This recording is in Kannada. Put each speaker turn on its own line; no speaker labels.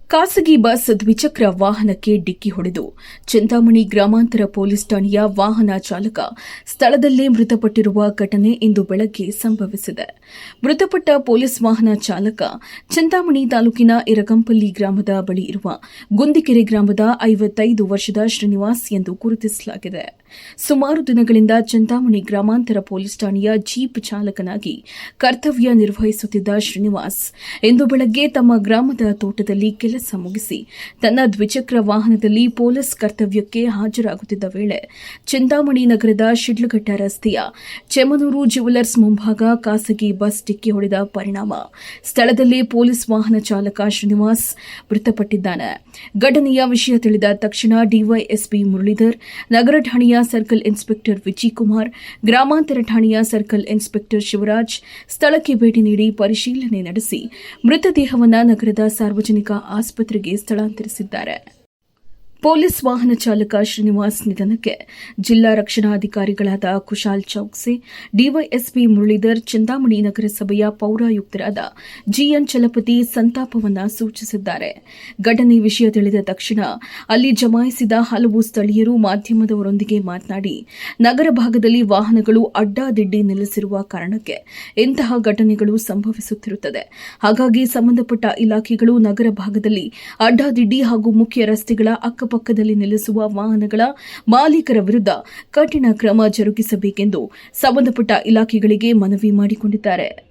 ಖಾಸಗಿ ಬಸ್ ದ್ವಿಚಕ್ರ ವಾಹನಕ್ಕೆ ಡಿಕ್ಕಿ ಹೊಡೆದು ಚಿಂತಾಮಣಿ ಗ್ರಾಮಾಂತರ ಪೊಲೀಸ್ ಠಾಣೆಯ ವಾಹನ ಚಾಲಕ ಸ್ಥಳದಲ್ಲೇ ಮೃತಪಟ್ಟಿರುವ ಘಟನೆ ಇಂದು ಬೆಳಗ್ಗೆ ಸಂಭವಿಸಿದೆ. ಮೃತಪಟ್ಟ ಪೊಲೀಸ್ ವಾಹನ ಚಾಲಕ ಚಿಂತಾಮಣಿ ತಾಲೂಕಿನ ಇರಗಂಪಲ್ಲಿ ಗ್ರಾಮದ ಬಳಿ ಇರುವ ಗುಂದಿಕೆರೆ ಗ್ರಾಮದ 55 ವರ್ಷದ ಶ್ರೀನಿವಾಸ್ ಎಂದು ಗುರುತಿಸಲಾಗಿದೆ. ಸುಮಾರು ದಿನಗಳಿಂದ ಚಿಂತಾಮಣಿ ಗ್ರಾಮಾಂತರ ಪೊಲೀಸ್ ಠಾಣೆಯ ಜೀಪ್ ಚಾಲಕನಾಗಿ ಕರ್ತವ್ಯ ನಿರ್ವಹಿಸುತ್ತಿದ್ದ ಶ್ರೀನಿವಾಸ್ ಇಂದು ಬೆಳಗ್ಗೆ ತಮ್ಮ ಗ್ರಾಮದ ತೋಟದಲ್ಲಿ ಕೆಲಸ ಮುಗಿಸಿ ತನ್ನ ದ್ವಿಚಕ್ರ ವಾಹನದಲ್ಲಿ ಪೊಲೀಸ್ ಕರ್ತವ್ಯಕ್ಕೆ ಹಾಜರಾಗುತ್ತಿದ್ದ ವೇಳೆ ಚಿಂತಾಮಣಿ ನಗರದ ಶಿಡ್ಲಘಟ್ಟ ರಸ್ತೆಯ ಚೆಮನೂರು ಜ್ಯುವೆಲರ್ಸ್ ಮುಂಭಾಗ ಖಾಸಗಿ ಬಸ್ ಡಿಕ್ಕಿ ಹೊಡೆದ ಪರಿಣಾಮ ಸ್ಥಳದಲ್ಲೇ ಪೊಲೀಸ್ ವಾಹನ ಚಾಲಕ ಶ್ರೀನಿವಾಸ್ ಮೃತಪಟ್ಟಿದ್ದಾನೆ. ಘಟನೆಯ ವಿಷಯ ತಿಳಿದ ತಕ್ಷಣ ಡಿವೈಎಸ್ಪಿ ಮುರಳೀಧರ್, ನಗರ ಠಾಣೆಯ ಸರ್ಕಲ್ ಇನ್ಸ್ಪೆಕ್ಟರ್ ವಿಜಯಕುಮಾರ್, ಗ್ರಾಮಾಂತರ ಠಾಣೆಯ ಸರ್ಕಲ್ ಇನ್ಸ್ಪೆಕ್ಟರ್ ಶಿವರಾಜ್ ಸ್ಥಳಕ್ಕೆ ಭೇಟಿ ನೀಡಿ ಪರಿಶೀಲನೆ ನಡೆಸಿ ಮೃತದೇಹವನ್ನು ನಗರದ ಸಾರ್ವಜನಿಕ ಆಸ್ಪತ್ರೆಗೆ ಸ್ಥಳಾಂತರಿಸಿದ್ದಾರೆ. ಪೊಲೀಸ್ ವಾಹನ ಚಾಲಕ ಶ್ರೀನಿವಾಸ್ ನಿಧನಕ್ಕೆ ಜಿಲ್ಲಾ ರಕ್ಷಣಾಧಿಕಾರಿಗಳಾದ ಕುಶಾಲ್ ಚೌಕ್ಸೆ, ಡಿವೈಎಸ್ಪಿ ಮುರಳೀಧರ್, ಚಿಂತಾಮಣಿ ನಗರಸಭೆಯ ಪೌರಾಯುಕ್ತರಾದ ಜಿಎನ್ ಚಲಪತಿ ಸಂತಾಪವನ್ನು ಸೂಚಿಸಿದ್ದಾರೆ. ಘಟನೆ ವಿಷಯ ತಿಳಿದ ತಕ್ಷಣ ಅಲ್ಲಿ ಜಮಾಯಿಸಿದ ಹಲವು ಸ್ಥಳೀಯರು ಮಾಧ್ಯಮದವರೊಂದಿಗೆ ಮಾತನಾಡಿ, ನಗರ ಭಾಗದಲ್ಲಿ ವಾಹನಗಳು ಅಡ್ಡಾದಿಡ್ಡಿ ನಿಲ್ಲಿಸಿರುವ ಕಾರಣಕ್ಕೆ ಇಂತಹ ಘಟನೆಗಳು ಸಂಭವಿಸುತ್ತಿರುತ್ತದೆ. ಹಾಗಾಗಿ ಸಂಬಂಧಪಟ್ಟ ಇಲಾಖೆಗಳು ನಗರ ಭಾಗದಲ್ಲಿ ಅಡ್ಡಾದಿಡ್ಡಿ ಹಾಗೂ ಮುಖ್ಯ ರಸ್ತೆಗಳ ಅಕ್ಕಪಕ್ಕದಲ್ಲಿ ನಿಲ್ಲಿಸುವ ವಾಹನಗಳ ಮಾಲೀಕರ ವಿರುದ್ಧ ಕಠಿಣ ಕ್ರಮ ಜರುಗಿಸಬೇಕೆಂದು ಸಂಬಂಧಪಟ್ಟ ಇಲಾಖೆಗಳಿಗೆ ಮನವಿ ಮಾಡಿಕೊಂಡಿದ್ದಾರೆ.